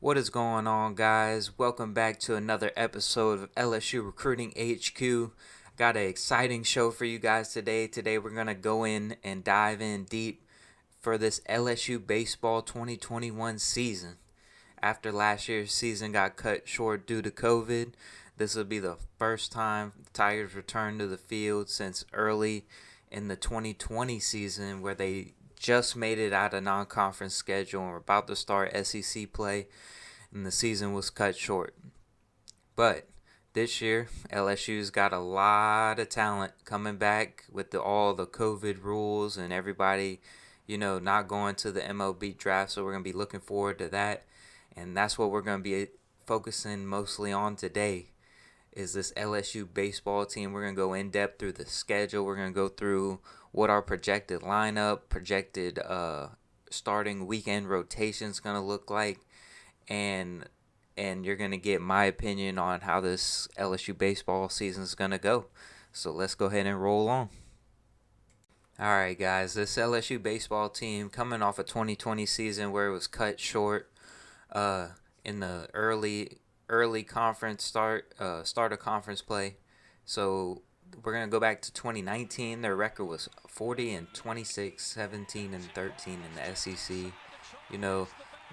What is going on, guys? Welcome back to another episode of LSU Recruiting HQ. Got an exciting show for you guys today. Today, we're going to go in and dive in deep for this LSU baseball 2021 season. After last year's season got cut short due to COVID, this will be the first time the Tigers return to the field since early in the 2020 season, where they just made it out of non-conference schedule and were about to start SEC play, and the season was cut short. But this year, LSU's got a lot of talent coming back with all the COVID rules and everybody, not going to the MLB draft. So we're going to be looking forward to that. And that's what we're going to be focusing mostly on today is this LSU baseball team. We're going to go in depth through the schedule. We're going to go through what our projected lineup, projected starting weekend rotation is going to look like. And you're going to get my opinion on how this LSU baseball season is going to go. So let's go ahead and roll on. All right, guys, this LSU baseball team coming off a 2020 season where it was cut short in the early conference start of conference play. So we're going to go back to 2019. Their record was 40-26, 17-13 in the SEC.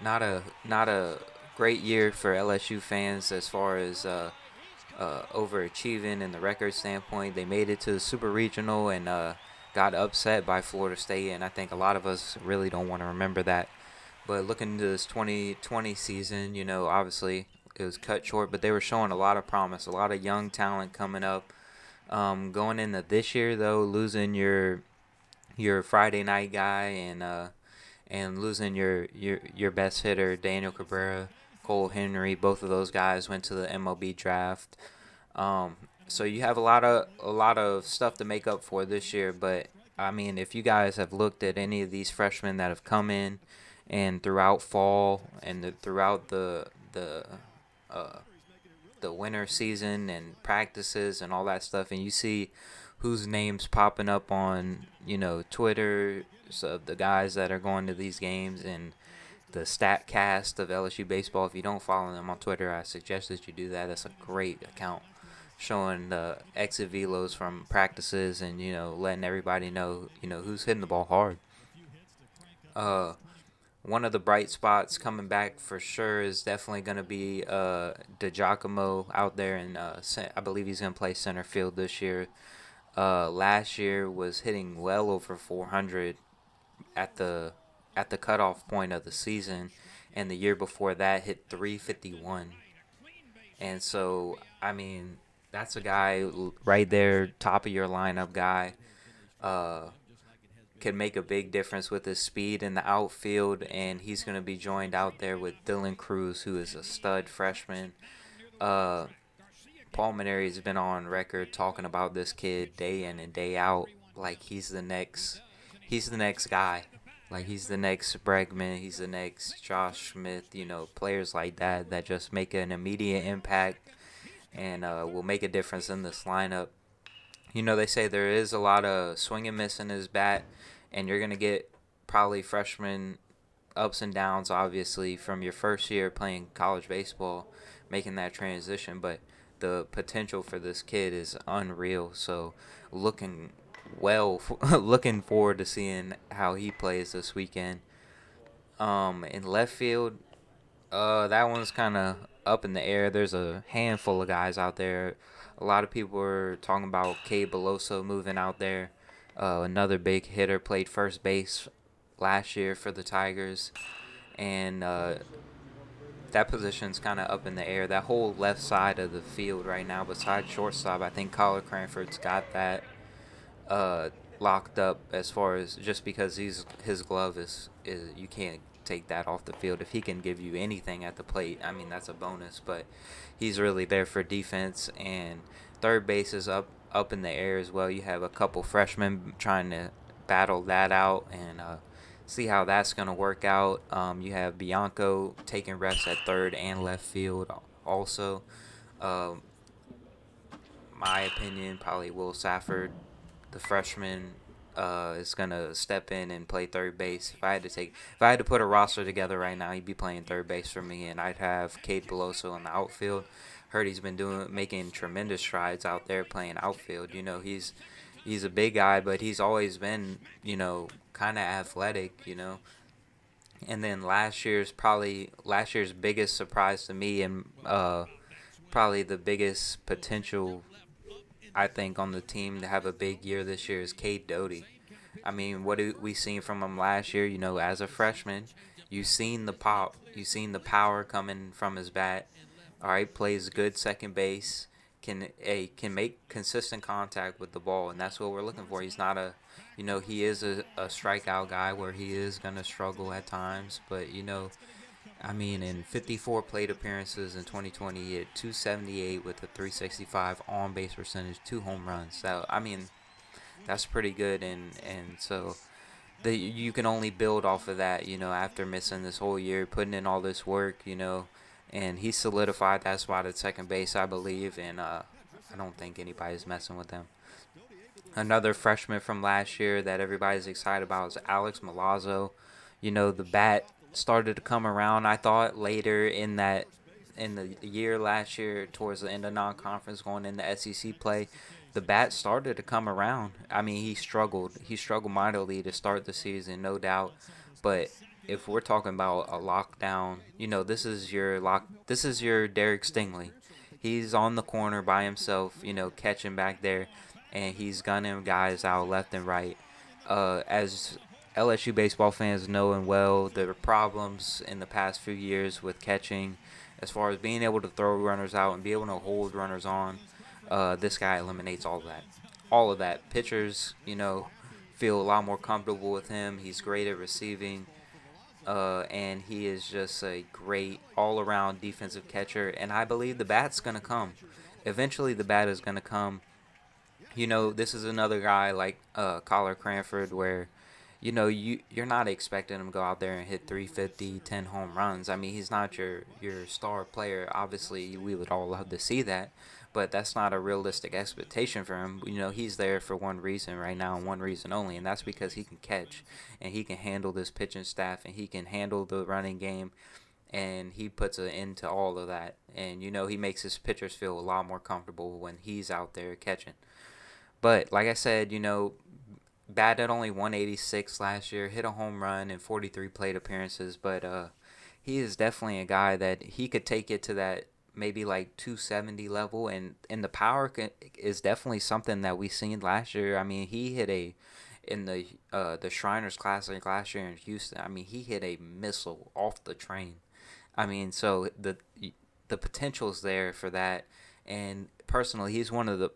Not a great year for LSU fans as far as overachieving in the record standpoint. They made it to the Super Regional and got upset by Florida State, and I think a lot of us really don't want to remember that. But looking into this 2020 season, obviously it was cut short, but they were showing a lot of promise, a lot of young talent coming up. Going into this year, though, losing your Friday night guy and losing your best hitter, Daniel Cabrera, Cole Henry, both of those guys went to the MLB draft. So you have a lot of stuff to make up for this year. But I mean, if you guys have looked at any of these freshmen that have come in and throughout fall and throughout the winter season and practices and all that stuff, and you see whose names popping up on Twitter of the guys that are going to these games and the StatCast of LSU baseball. If you don't follow them on Twitter, I suggest that you do that. That's a great account showing the exit velos from practices and letting everybody know who's hitting the ball hard. One of the bright spots coming back for sure is definitely going to be DiGiacomo out there, and I believe he's going to play center field this year. Last year was hitting well over 400 at the cutoff point of the season, and the year before that hit 351. And so, I mean, that's a guy right there, top of your lineup guy. Can make a big difference with his speed in the outfield, and he's going to be joined out there with Dylan Cruz, who is a stud freshman. Paul Maneri has been on record talking about this kid day in and day out, like he's the next guy, like he's the next Bregman, he's the next Josh Smith, players like that just make an immediate impact and will make a difference in this lineup. They say there is a lot of swing and miss in his bat, and you're going to get probably freshman ups and downs, obviously, from your first year playing college baseball, making that transition. But the potential for this kid is unreal. So looking forward to seeing how he plays this weekend. In left field, that one's kind of up in the air. There's a handful of guys out there. A lot of people are talking about Cade Beloso moving out there. Another big hitter, played first base last year for the Tigers. And that position's kind of up in the air. That whole left side of the field right now, besides shortstop, I think Colin Cranford's got that locked up as far as just because his glove is you can't take that off the field. If he can give you anything at the plate, I mean, that's a bonus, but he's really there for defense. And third base is up in the air as well. You have a couple freshmen trying to battle that out and see how that's going to work out. You have Bianco taking reps at third and left field also. My opinion, probably Will Safford, the freshman, is gonna step in and play third base. If I had to put a roster together right now, he'd be playing third base for me, and I'd have Cade Beloso in the outfield. Heard he's been making tremendous strides out there playing outfield. He's a big guy, but he's always been kind of athletic. And then last year's biggest surprise to me, and probably the biggest potential I think on the team to have a big year this year is Cade Doughty. I mean, what we seen from him last year? As a freshman, you seen the pop, you seen the power coming from his bat. All right, plays good second base, can make consistent contact with the ball, and that's what we're looking for. He's not he is a strikeout guy where he is gonna struggle at times, but I mean, in 54 plate appearances in 2020, he had 278 with a 365 on base percentage, 2 home runs. So I mean, that's pretty good, and so you can only build off of that. After missing this whole year, putting in all this work, and he solidified that spot at second base, I believe, and I don't think anybody's messing with him. Another freshman from last year that everybody's excited about is Alex Milazzo. The bat started to come around, I thought, later in the year last year, towards the end of non-conference, going into SEC play. The bat started to come around. I mean, he struggled. He struggled mightily to start the season, no doubt. But if we're talking about a lockdown, this is your lock. This is your Derek Stingley. He's on the corner by himself, catching back there, and he's gunning guys out left and right. As LSU baseball fans know and well, there were problems in the past few years with catching, as far as being able to throw runners out and be able to hold runners on. This guy eliminates all of that. All of that. Pitchers, feel a lot more comfortable with him. He's great at receiving, and he is just a great all-around defensive catcher. And I believe the bat's gonna come. Eventually, the bat is gonna come. This is another guy like Collar Cranford, where you're not expecting him to go out there and hit 350, 10 home runs. I mean, he's not your star player. Obviously, we would all love to see that, but that's not a realistic expectation for him. He's there for one reason right now, and one reason only, and that's because he can catch, and he can handle this pitching staff, and he can handle the running game, and he puts an end to all of that. And he makes his pitchers feel a lot more comfortable when he's out there catching. But like I said, batted only 186 last year, hit a home run in 43 plate appearances, but he is definitely a guy that he could take it to that maybe like 270 level, and the power is definitely something that we seen last year. I mean, he hit in the Shriners Classic last year in Houston. I mean, he hit a missile off the train. I mean, so the potential's there for that, and personally, he's one of the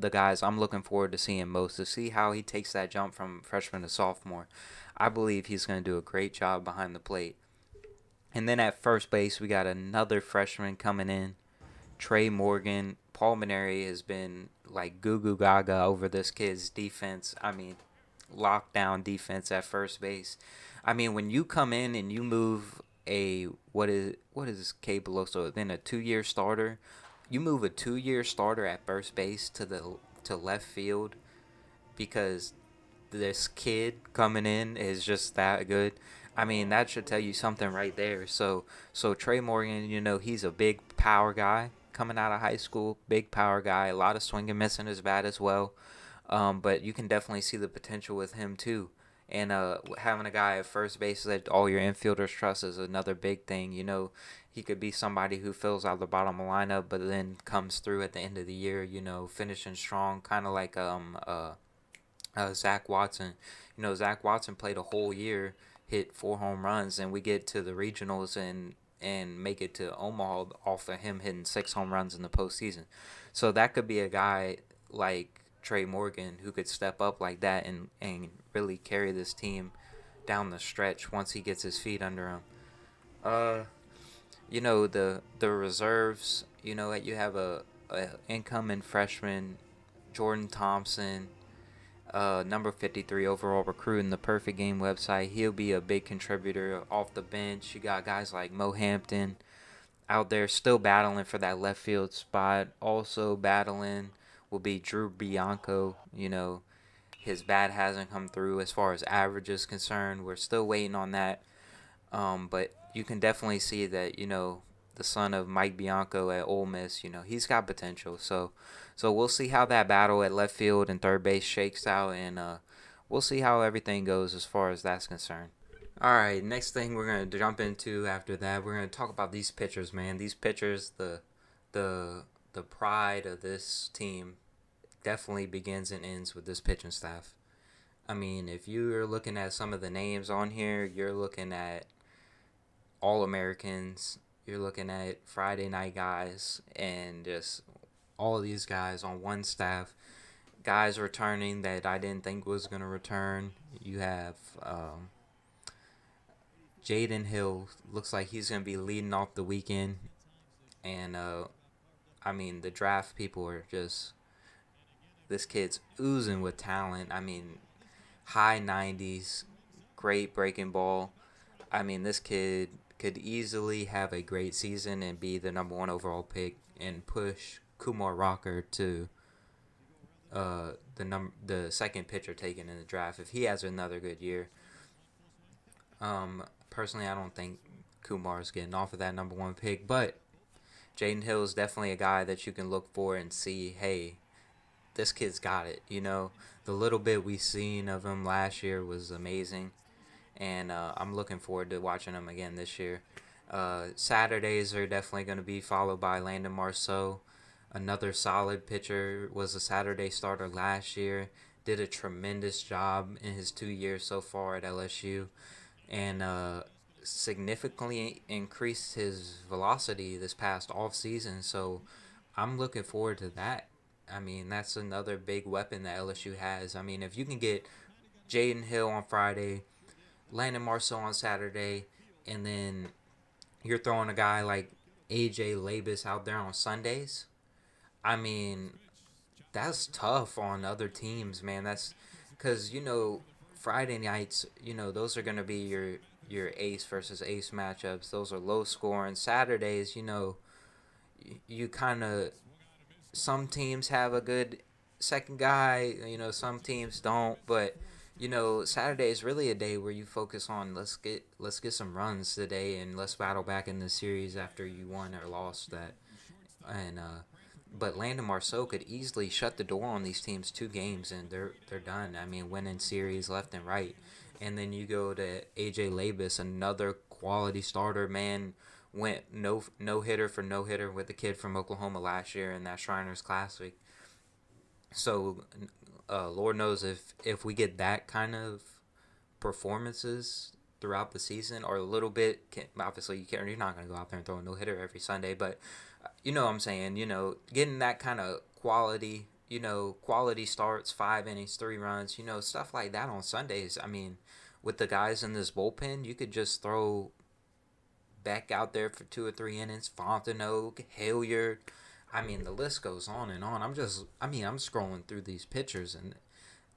guys I'm looking forward to seeing most, to see how he takes that jump from freshman to sophomore. I believe he's going to do a great job behind the plate. And then at first base, we got another freshman coming in, Trey Morgan. Paul Maneri has been like goo goo gaga over this kid's defense. I mean, lockdown defense at first base. I mean, when you come in and you move what is Cade Beloso? It's been a 2-year starter. You move a 2-year starter at first base to left field because this kid coming in is just that good. I mean, that should tell you something right there. So Trey Morgan, he's a big power guy coming out of high school, big power guy, a lot of swing and miss in his bat as well. But you can definitely see the potential with him too. And having a guy at first base that all your infielders trust is another big thing. He could be somebody who fills out the bottom of the lineup, but then comes through at the end of the year, finishing strong, kind of like Zach Watson. Zach Watson played a whole year, hit 4 home runs, and we get to the regionals and make it to Omaha off of him hitting 6 home runs in the postseason. So that could be a guy like Trey Morgan who could step up like that and really carry this team down the stretch once he gets his feet under him. The reserves, you have a incoming freshman, Jordan Thompson, number 53 overall recruit in the Perfect Game website. He'll be a big contributor off the bench. You got guys like Mo Hampton out there still battling for that left field spot. Also battling will be Drew Bianco. His bat hasn't come through as far as average is concerned. We're still waiting on that. But you can definitely see that, the son of Mike Bianco at Ole Miss, he's got potential. So we'll see how that battle at left field and third base shakes out, and we'll see how everything goes as far as that's concerned. All right, next thing we're gonna jump into after that, we're gonna talk about these pitchers, man. These pitchers, the the pride of this team definitely begins and ends with this pitching staff. I mean, if you're looking at some of the names on here, you're looking at All Americans, you're looking at Friday night guys, and just all of these guys on one staff. Guys returning that I didn't think was going to return. You have Jaden Hill, looks like he's going to be leading off the weekend. And, I mean, the draft people are just, this kid's oozing with talent. I mean, high 90s, great breaking ball. I mean, this kid could easily have a great season and be the number one overall pick and push Kumar Rocker to the second pitcher taken in the draft if he has another good year. Personally, I don't think Kumar's getting off of that number one pick, but Jaden Hill is definitely a guy that you can look for and see, hey, this kid's got it. The little bit we seen of him last year was amazing, and I'm looking forward to watching him again this year. Saturdays are definitely going to be followed by Landon Marceau. Another solid pitcher, was a Saturday starter last year. Did a tremendous job in his 2 years so far at LSU, and significantly increased his velocity this past off season. So I'm looking forward to that. I mean, that's another big weapon that LSU has. I mean, if you can get Jaden Hill on Friday, Landon Marceau on Saturday, and then you're throwing a guy like AJ Labus out there on Sundays, I mean, that's tough on other teams, man. That's because, Friday nights, those are going to be your ace versus ace matchups. Those are low scoring. Saturdays, you kind of, some teams have a good second guy, some teams don't, but Saturday is really a day where you focus on, let's get some runs today, and let's battle back in the series after you won or lost that. And but Landon Marceau could easily shut the door on these teams 2 games, and they're done. I mean, winning series left and right. And then you go to AJ Labus, another quality starter, man. Went no hitter for no hitter with the kid from Oklahoma last year in that Shriners Classic. So, Lord knows if we get that kind of performances throughout the season, or a little bit, obviously you're not going to go out there and throw a no hitter every Sunday, but you know what I'm saying, getting that kind of quality, quality starts, 5 innings, 3 runs, stuff like that on Sundays. I mean, with the guys in this bullpen, you could just throw Beck out there for 2 or 3 innings, Fontenot, Hilliard. I mean, the list goes on and on. I'm scrolling through these pictures, and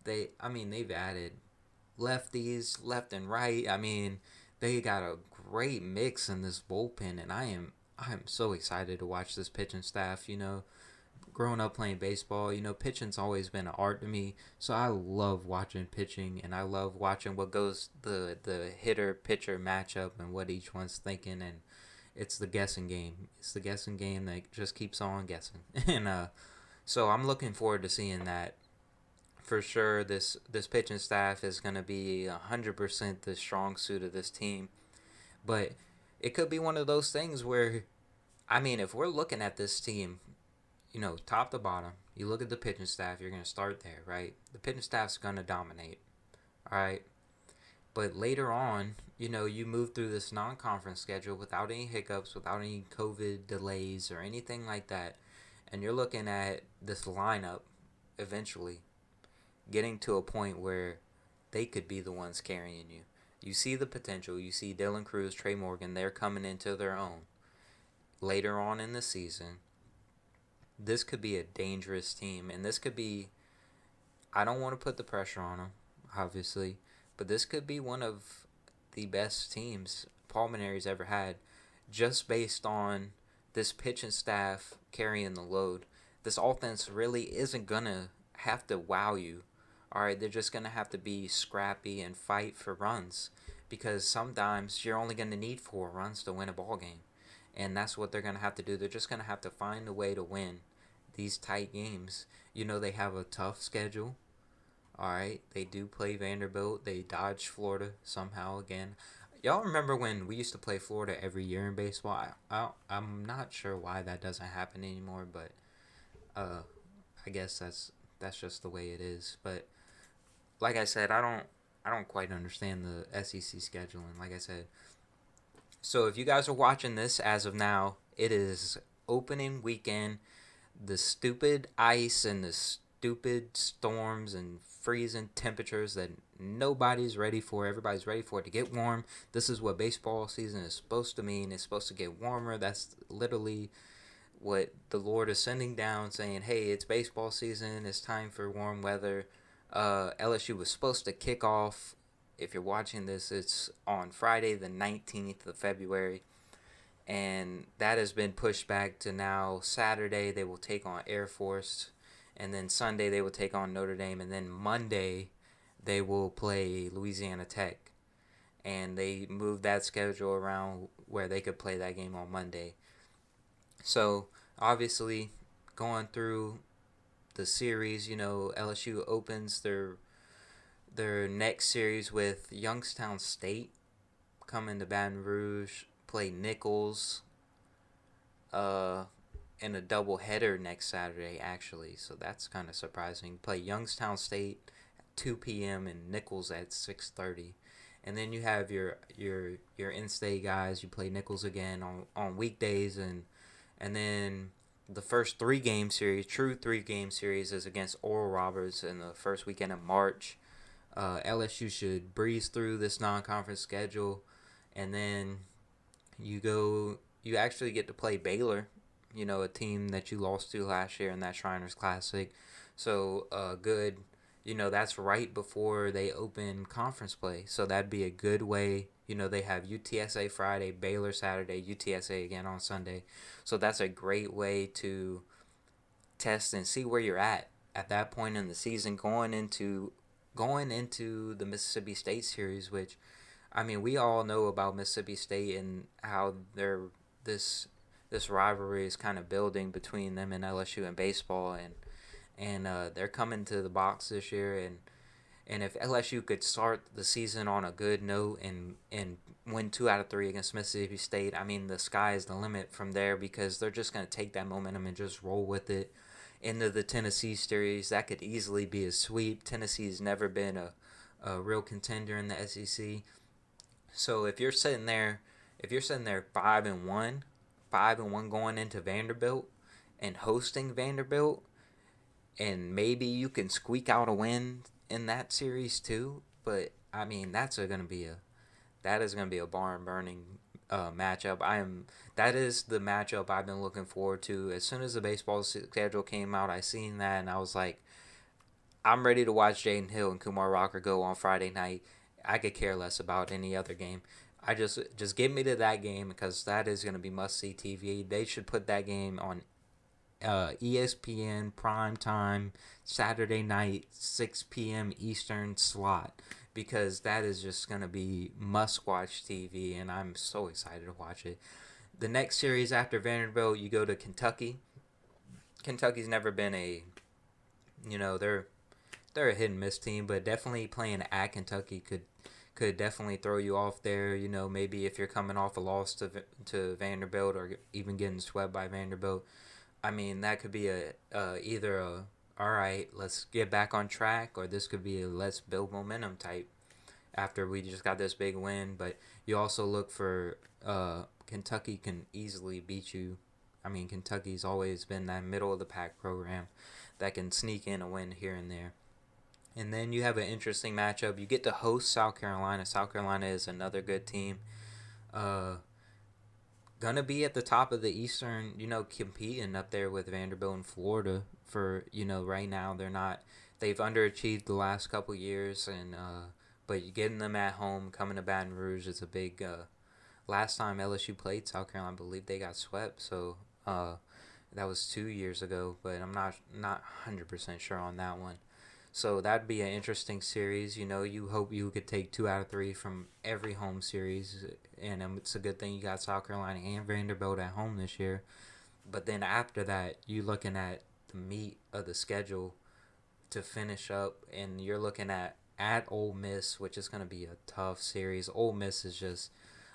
they've added lefties left and right. I mean, they got a great mix in this bullpen, and I'm so excited to watch this pitching staff. Growing up playing baseball, pitching's always been an art to me. So I love watching pitching, and I love watching what goes the hitter pitcher matchup and what each one's thinking, and it's the guessing game. It's the guessing game that just keeps on guessing, and so I'm looking forward to seeing that. For sure, this pitching staff is going to be 100% the strong suit of this team. But it could be one of those things where, I mean, if we're looking at this team, top to bottom, you look at the pitching staff, you're going to start there, right? The pitching staff's going to dominate, all right? But later on, you move through this non-conference schedule without any hiccups, without any COVID delays or anything like that, and you're looking at this lineup eventually getting to a point where they could be the ones carrying you. You see the potential. You see Dylan Cruz, Trey Morgan, they're coming into their own. Later on in the season, this could be a dangerous team. And this could be, I don't want to put the pressure on them, obviously, but this could be one of the best teams Paul Mainieri's ever had, just based on this pitching staff carrying the load. This offense really isn't going to have to wow you. All right, they're just gonna have to be scrappy and fight for runs, because sometimes you're only gonna need 4 runs to win a ball game, and that's what they're gonna have to do. They're just gonna have to find a way to win these tight games. They have a tough schedule. All right, they do play Vanderbilt. They dodged Florida somehow again. Y'all remember when we used to play Florida every year in baseball? I'm not sure why that doesn't happen anymore, but uh, I guess that's just the way it is. But like I said, I don't quite understand the SEC scheduling. Like I said, so if you guys are watching this as of now, it is opening weekend. The stupid ice and the stupid storms and freezing temperatures that nobody's ready for. Everybody's ready for it to get warm. This is what baseball season is supposed to mean. It's supposed to get warmer. That's literally what the Lord is sending down, saying, hey, it's baseball season. It's time for warm weather. LSU was supposed to kick off. If you're watching this, it's on Friday, the 19th of February. And that has been pushed back to now Saturday. They will take on Air Force. And then Sunday, they will take on Notre Dame. And then Monday, they will play Louisiana Tech. And they moved that schedule around where they could play that game on Monday. So, obviously, going through the series, LSU opens their next series with Youngstown State, coming to Baton Rouge, play Nichols in a doubleheader next Saturday, actually. So that's kind of surprising. Play Youngstown State at 2 p.m. and Nichols at 6:30. And then you have your in-state guys. You play Nichols again on weekdays, and then the first true 3-game series is against Oral Roberts in the first weekend of March. LSU should breeze through this non-conference schedule, and then you actually get to play Baylor, a team that you lost to last year in that Shriners Classic. So good, that's right before they open conference play. So that'd be a good way. They have UTSA Friday, Baylor Saturday, UTSA again on Sunday. So that's a great way to test and see where you're at that point in the season, going into the Mississippi State series, which, I mean, we all know about Mississippi State and how this rivalry is kind of building between them and LSU in baseball, and they're coming to the box this year, and if LSU could start the season on a good note and win 2 out of 3 against Mississippi State, I mean, the sky is the limit from there, because they're just going to take that momentum and just roll with it into the Tennessee series. That could easily be a sweep. Tennessee's never been a real contender in the SEC. So if you're sitting there 5-1, 5-1 going into Vanderbilt and hosting Vanderbilt, and maybe you can squeak out a win in that series too. But I mean, that is gonna be a barn burning matchup. That is the matchup I've been looking forward to. As soon as the baseball schedule came out, I seen that and I was like, I'm ready to watch Jaden Hill and Kumar Rocker go on Friday night. I could care less about any other game. I just get me to that game, because that is gonna be must see TV. They should put that game on ESPN prime time Saturday night 6 p.m. Eastern slot, because that is just going to be must watch TV, and I'm so excited to watch it. The next series after Vanderbilt, you go to Kentucky. Kentucky's never been they're a hit and miss team, but definitely playing at Kentucky could definitely throw you off there. Maybe if you're coming off a loss to Vanderbilt, or even getting swept by Vanderbilt. I mean, that could be either all right, let's get back on track, or this could be a let's build momentum type after we just got this big win. But you also look for Kentucky can easily beat you. I mean, Kentucky's always been that middle of the pack program that can sneak in a win here and there. And then you have an interesting matchup. You get to host South Carolina. South Carolina is another good team. Gonna be at the top of the Eastern, competing up there with Vanderbilt and Florida for, right now they've underachieved the last couple years, and but getting them at home, coming to Baton Rouge is a big. Last time LSU played South Carolina, I believe they got swept, so that was 2 years ago, but I'm not 100% sure on that one. So that'd be an interesting series. You hope you could take 2 out of 3 from every home series, and it's a good thing you got South Carolina and Vanderbilt at home this year. But then after that, you looking at the meat of the schedule to finish up, and you're looking at Ole Miss, which is going to be a tough series. Ole Miss is just,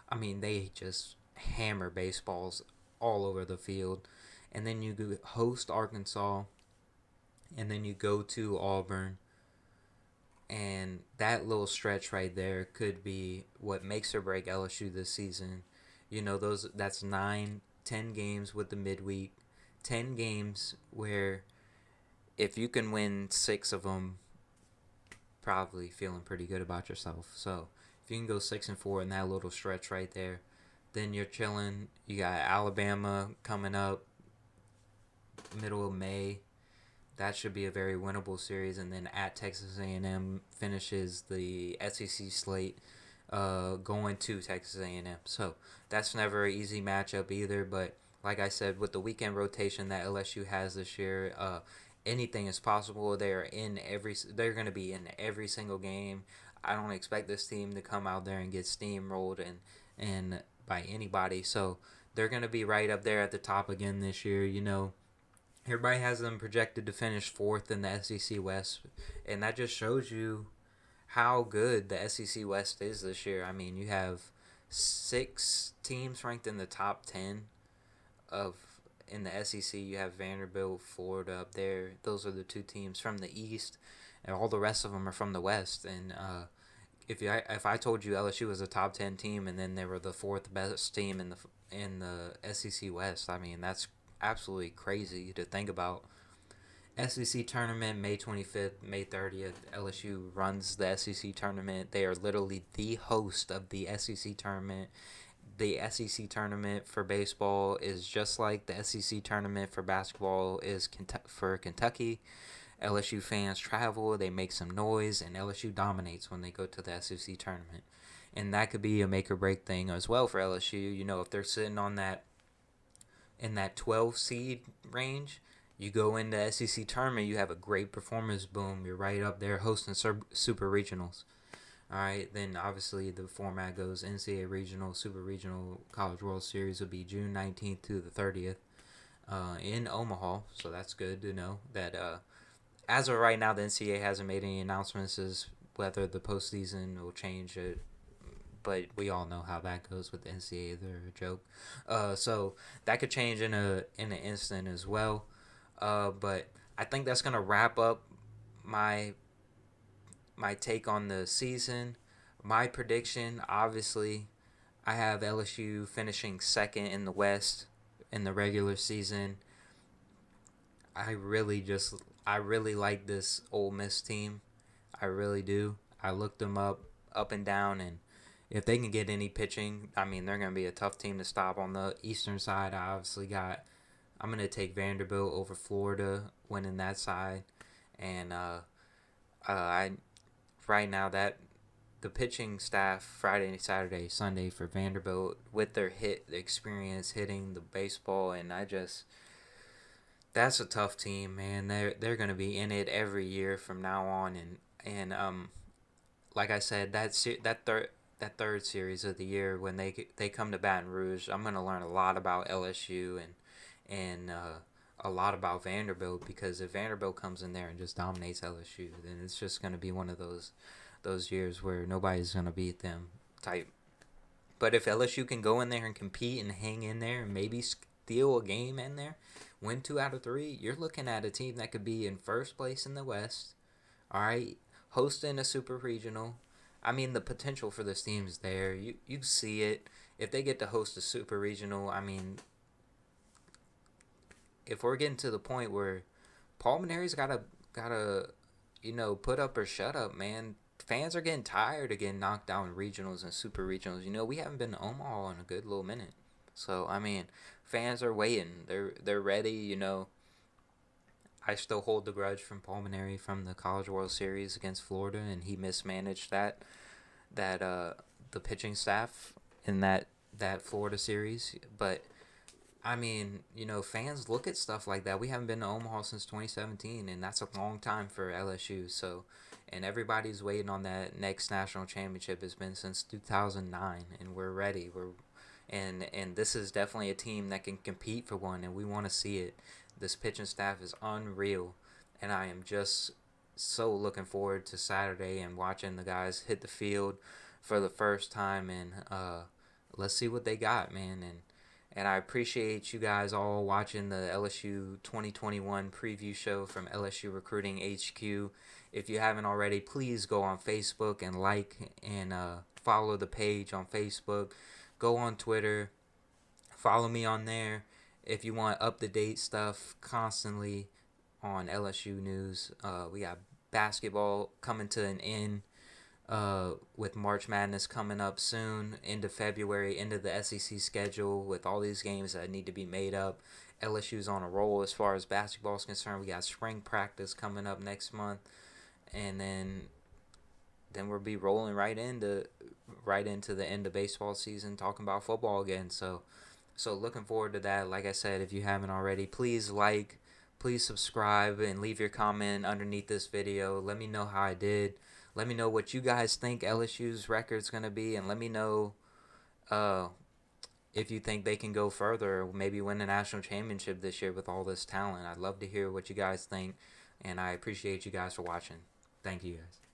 I mean, they just hammer baseballs all over the field, and then you host Arkansas, and then you go to Auburn, and that little stretch right there could be what makes or break LSU this season. That's 9, 10 games with the midweek, 10 games where if you can win 6 of them, probably feeling pretty good about yourself. So if you can go 6-4 in that little stretch right there, then you're chilling. You got Alabama coming up middle of May. That should be a very winnable series, and then at Texas A&M finishes the SEC slate, going to Texas A&M. So that's never an easy matchup either. But like I said, with the weekend rotation that LSU has this year, anything is possible. They're going to be in every single game. I don't expect this team to come out there and get steamrolled and by anybody. So they're going to be right up there at the top again this year. Everybody has them projected to finish fourth in the SEC West, and that just shows you how good the SEC West is this year. I mean, you have 6 teams ranked in the top 10 of in the SEC. You have Vanderbilt, Florida up there. Those are the 2 teams from the East, and all the rest of them are from the West. And if I told you LSU was a top 10 team and then they were the 4th best team in the SEC West, I mean that's absolutely crazy to think about. SEC tournament May 25th, May 30th. LSU runs the SEC tournament. They are literally the host of the SEC tournament. The SEC tournament for baseball is just like the SEC tournament for basketball is for Kentucky. LSU fans travel, they make some noise, and LSU dominates when they go to the SEC tournament. And that could be a make or break thing as well for LSU. If they're sitting on that in that 12 seed range, you go into SEC tournament, you have a great performance, boom, you're right up there hosting super regionals. All right, then obviously the format goes NCAA regional, super regional, College World Series will be June 19th to the 30th in Omaha. So that's good to know that as of right now, the NCAA hasn't made any announcements as whether the postseason will change it. But we all know how that goes with the NCAA. They're a joke. So that could change in an instant as well. But I think that's gonna wrap up my take on the season. My prediction, obviously, I have LSU finishing second in the West in the regular season. I really like this Ole Miss team. I really do. I looked them up and down, and if they can get any pitching, I mean, they're going to be a tough team to stop. On the eastern side, I'm going to take Vanderbilt over Florida, winning that side. And right now, that the pitching staff, Friday, Saturday, Sunday for Vanderbilt, with their experience hitting the baseball, and that's a tough team, man. They're going to be in it every year from now on. And like I said, that third series of the year when they come to Baton Rouge, I'm gonna learn a lot about LSU and a lot about Vanderbilt, because if Vanderbilt comes in there and just dominates LSU, then it's just gonna be one of those years where nobody's gonna beat them type. But if LSU can go in there and compete and hang in there and maybe steal a game in there, win 2 out of 3, you're looking at a team that could be in first place in the West. All right, hosting a super regional. I mean, the potential for this team is there. You see it. If they get to host a super regional, I mean, if we're getting to the point where Paul Maneri's gotta put up or shut up, man. Fans are getting tired of getting knocked down in regionals and super regionals. We haven't been to Omaha in a good little minute. So I mean, fans are waiting. They're ready. I still hold the grudge from Paul Maneri from the College World Series against Florida, and he mismanaged the pitching staff in that Florida series. But I mean, fans look at stuff like that. We haven't been to Omaha since 2017, and that's a long time for LSU. So, and everybody's waiting on that next national championship. It's been since 2009, and we're ready. And this is definitely a team that can compete for one, and we want to see it. This pitching staff is unreal, and I am just so looking forward to Saturday and watching the guys hit the field for the first time, and let's see what they got, man. And I appreciate you guys all watching the LSU 2021 preview show from LSU Recruiting HQ. If you haven't already, please go on Facebook and like and follow the page on Facebook. Go on Twitter, follow me on there. If you want up to date stuff constantly on LSU news, we got basketball coming to an end with March Madness coming up soon, into February, into the SEC schedule with all these games that need to be made up. LSU's on a roll as far as basketball is concerned. We got spring practice coming up next month, and then we'll be rolling right into the end of baseball season, talking about football again. So looking forward to that. Like I said, if you haven't already, please subscribe and leave your comment underneath this video. Let me know how I did. Let me know what you guys think LSU's record's going to be, and let me know uh, if you think they can go further, maybe win the national championship this year with all this talent. I'd love to hear what you guys think, and I appreciate you guys for watching. Thank you guys.